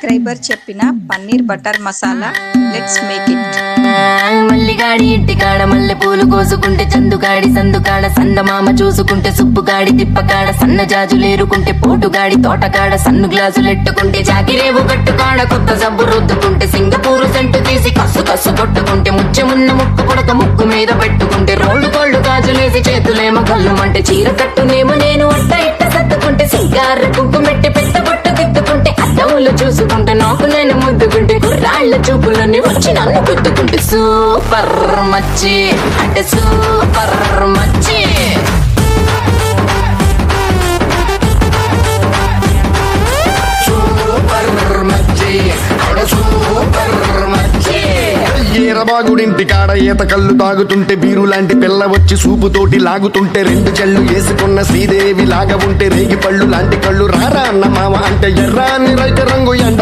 Subscriber చెప్పిన paneer butter masala. Let's make it. మల్లిగాడి ఇంటికాడ మల్లె పూలు కోసుకుంటే చందుగాడి సందుకాడ సందమామ చూసుకుంటే సుబ్బుగాడి తిప్పకాడ సన్న జాజులేరుకుంటే పోటుగాడి తోటకాడ సన్ను గ్లాసులెట్టుకుంటే జాకిరేవు కట్టుకాడ కొత్త సబ్బు రుద్దుకుంటే సింగపూరు సెంటు తీసి కస్సు కస్సు కొట్టుకుంటే ముచ్చెమున్న ముక్కు పుడక ముక్కు మీద పెట్టుకుంటే రోడ్డు కోళ్ళు గాజులేసి చేతులేమో కళ్ళుమంటే చీర కట్టునేమో నేను అట్ట ఇట్ట సర్దుకుంటే సింగార కుంకుమెట్టి పెద్ద బొట్టు తిట్టుకుంటే అద్దములు చూసుకుంటే నాకు నేను ముద్దుకుంటే కుర్రాళ్ళ చూపులన్నీ వచ్చి నన్ను గుద్దుకుంటే సూపర్ మచ్చి అంటే సూపర్ మచ్చి. ఈరబాగుడింటి కాడ ఈత కళ్ళు తాగుతుంటే బీరు లాంటి పిల్ల వచ్చి సూపుతోటి లాగుతుంటే రెండు చెళ్ళు వేసుకున్న శ్రీదేవి లాగా ఉంటే రేగి పళ్ళు లాంటి కళ్ళు రారా అన్న మామ అంటే ఎర్రాని రైత రంగు ఎండ